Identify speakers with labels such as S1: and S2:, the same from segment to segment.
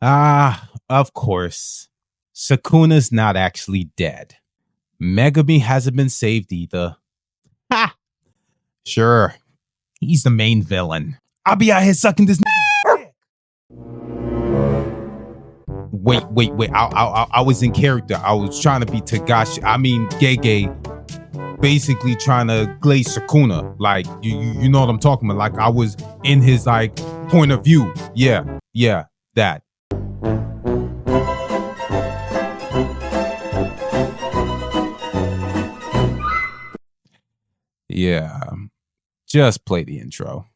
S1: Ah, of course. Sukuna's not actually dead. Megami hasn't been saved either. Ha! Sure, he's the main villain. I'll be out here sucking this nigga's dick. Wait. I was in character. I was trying to be Gege, basically trying to glaze Sukuna. Like, you know what I'm talking about. Like, I was in his, like, point of view. Yeah, that. Yeah, just play the intro.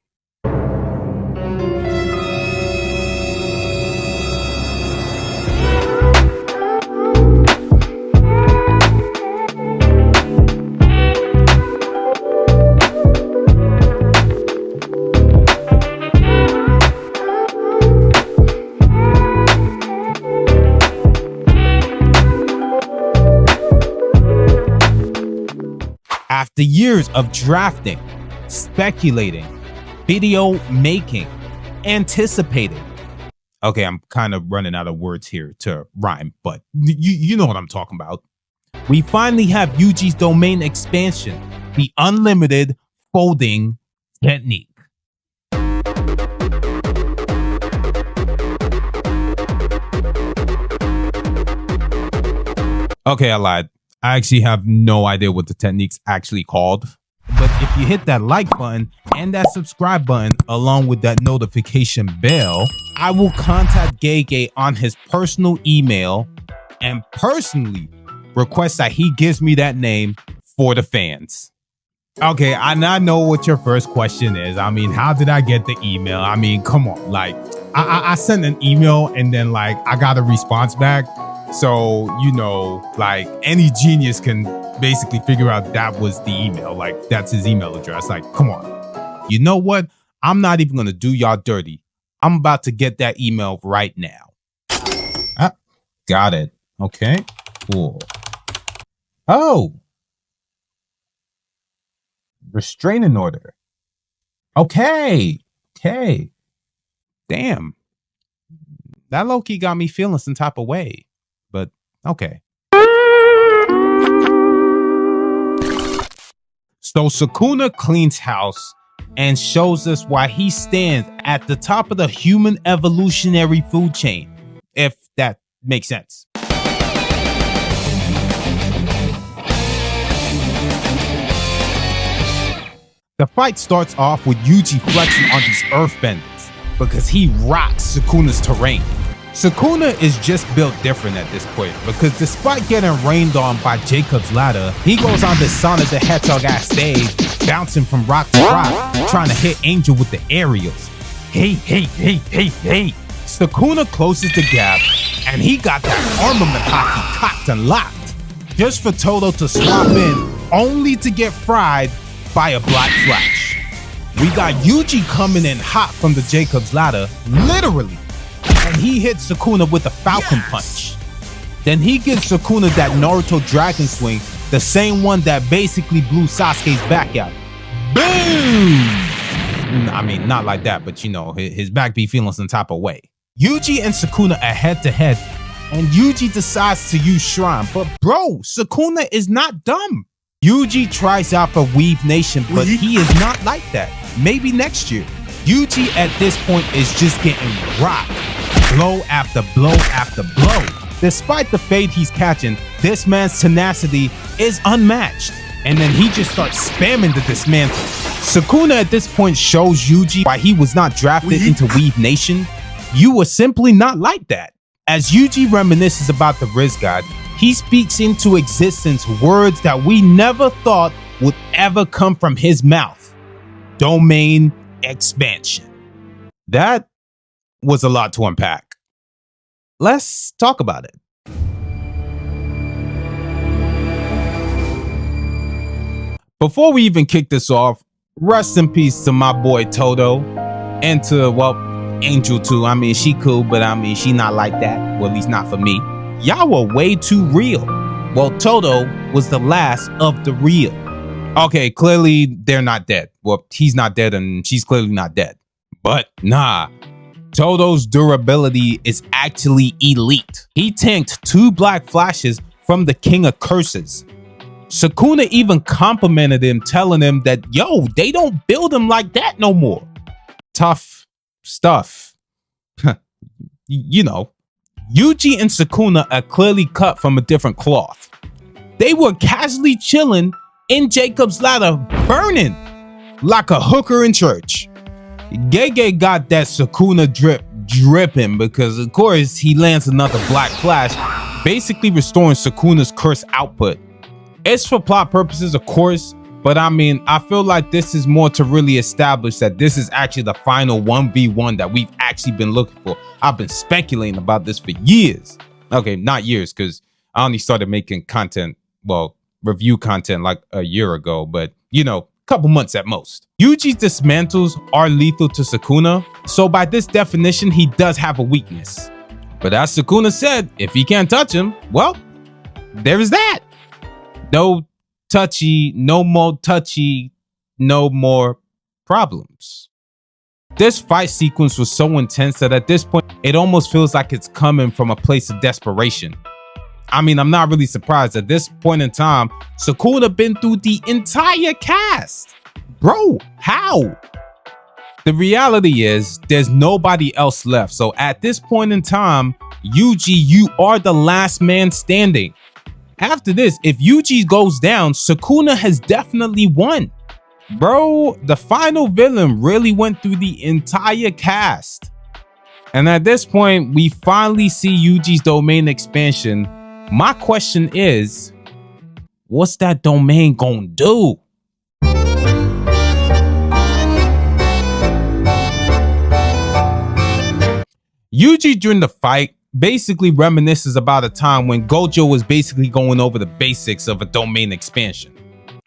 S1: After years of drafting, speculating, video making, anticipating. Okay, I'm kind of running out of words here to rhyme, but you know what I'm talking about. We finally have Yuji's domain expansion, the unlimited folding technique. Okay, I lied. I actually have no idea what the technique's actually called. But if you hit that like button and that subscribe button along with that notification bell, I will contact Gege on his personal email and personally request that he gives me that name for the fans. Okay, I now know what your first question is. I mean, how did I get the email? I mean, come on. Like, I sent an email and then, like, I got a response back. So, you know, like, any genius can basically figure out that was the email. Like, that's his email address. Like, come on. You know what? I'm not even going to do y'all dirty. I'm about to get that email right now. Ah, got it. Okay, cool. Oh. Restraining order. Okay. Damn. That low-key got me feeling some type of way. But okay. So Sukuna cleans house and shows us why he stands at the top of the human evolutionary food chain, if that makes sense. The fight starts off with Yuji flexing on these earthbenders because he rocks Sukuna's terrain. Sukuna is just built different at this point because despite getting rained on by Jacob's ladder, he goes on this Sonic the Hedgehog-ass stage, bouncing from rock to rock, trying to hit Angel with the aerials. Hey. Sukuna closes the gap, and he got that armament hockey cocked and locked, just for Todo to swap in, only to get fried by a black flash. We got Yuji coming in hot from the Jacob's ladder, literally. And he hits Sukuna with a Falcon Punch. Then he gives Sukuna that Naruto Dragon Swing, the same one that basically blew Sasuke's back out. Boom! I mean, not like that, but you know, his back be feeling some type of way. Yuji and Sukuna are head to head, and Yuji decides to use Shrine. But bro, Sukuna is not dumb. Yuji tries out for Weave Nation, but he is not like that. Maybe next year. Yuji at this point is just getting rocked. Blow after blow after blow. Despite the fade he's catching, this man's tenacity is unmatched. And then he just starts spamming the dismantle. Sukuna at this point shows Yuji why he was not drafted into Weave Nation. You were simply not like that. As Yuji reminisces about the Riz God, he speaks into existence words that we never thought would ever come from his mouth. Domain expansion. That was a lot to unpack. Let's talk about it. Before we even kick this off, rest in peace to my boy Todo and to, well, Angel too. I mean, she cool, but I mean, she not like that. Well, at least not for me. Y'all were way too real. Well, Todo was the last of the real. Okay, clearly they're not dead. Well, he's not dead and she's clearly not dead. But nah, Todo's durability is actually elite. He tanked 2 black flashes from the King of Curses. Sukuna even complimented him, telling him that, yo, they don't build him like that no more. Tough stuff. You know, Yuji and Sukuna are clearly cut from a different cloth. They were casually chilling in Jacob's ladder, burning like a hooker in church. Gege got that Sukuna drip dripping because, of course, he lands another black flash, basically restoring Sukuna's curse output. It's for plot purposes, of course, but I mean, I feel like this is more to really establish that this is actually the final 1v1 that we've actually been looking for. I've been speculating about this for years. Okay, not years, because I only started making content, well, review content like a year ago, but you know, a couple months at most. Yuji's dismantles are lethal to Sukuna, so by this definition, he does have a weakness. But as Sukuna said, if he can't touch him, well, there is that. No touchy, no more touchy, no more problems. This fight sequence was so intense that at this point, it almost feels like it's coming from a place of desperation. I mean, I'm not really surprised. At this point in time, Sukuna been through the entire cast. Bro, how? The reality is, there's nobody else left. So at this point in time, Yuji, you are the last man standing. After this, if Yuji goes down, Sukuna has definitely won. Bro, the final villain really went through the entire cast. And at this point, we finally see Yuji's domain expansion. My question is, what's that domain gonna do? Yuji during the fight basically reminisces about a time when Gojo was basically going over the basics of a domain expansion.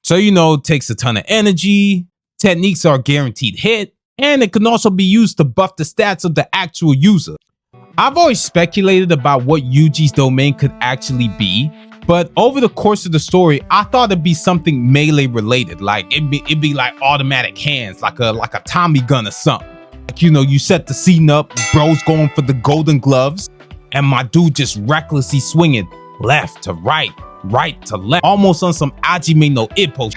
S1: So, you know, it takes a ton of energy, techniques are guaranteed hit, and it can also be used to buff the stats of the actual user. I've always speculated about what Yuji's domain could actually be, but over the course of the story, I thought it'd be something melee related, like it'd be like automatic hands, like a Tommy gun or something. Like, you know, you set the scene up, bro's going for the golden gloves, and my dude just recklessly swinging left to right, right to left, almost on some Hajime no Ippo.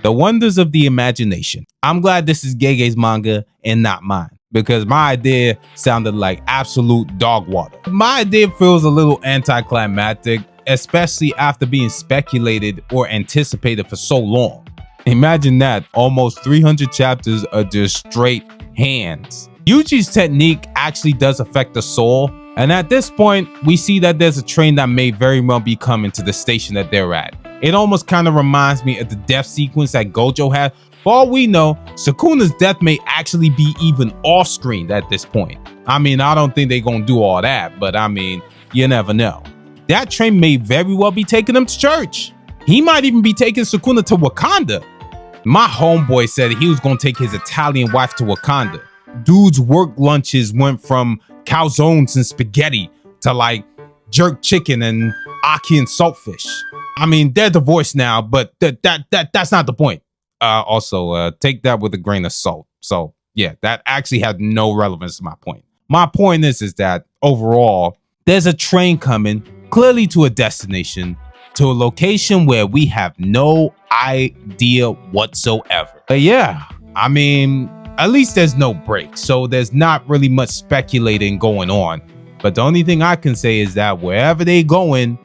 S1: The wonders of the imagination. I'm glad this is Gege's manga and not mine, because my idea sounded like absolute dog water. My idea feels a little anticlimactic, especially after being speculated or anticipated for so long. Imagine that, almost 300 chapters of just straight hands. Yuji's technique actually does affect the soul, and at this point, we see that there's a train that may very well be coming to the station that they're at. It almost kind of reminds me of the death sequence that Gojo had. For all we know, Sukuna's death may actually be even off-screen at this point. I mean, I don't think they're gonna do all that, but I mean, you never know. That train may very well be taking him to church. He might even be taking Sukuna to Wakanda. My homeboy said he was gonna take his Italian wife to Wakanda. Dude's work lunches went from calzones and spaghetti to like jerk chicken and aki and saltfish. I mean, they're divorced now, but that's not the point. Also, take that with a grain of salt. So yeah, that actually had no relevance to my point. My point is that overall, there's a train coming clearly to a destination, to a location where we have no idea whatsoever. But yeah, I mean, at least there's no break, so there's not really much speculating going on. But the only thing I can say is that wherever they going,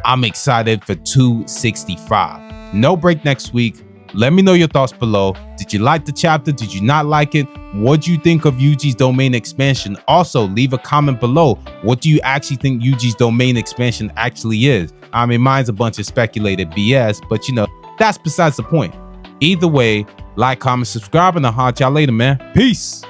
S1: I'm excited for 265. No break next week. Let me know your thoughts below. Did you like the chapter? Did you not like it? What do you think of Yuji's domain expansion? Also, leave a comment below. What do you actually think Yuji's domain expansion actually is? I mean, mine's a bunch of speculated BS, but you know, that's besides the point. Either way, like, comment, subscribe, and I'll holler at y'all later, man. Peace.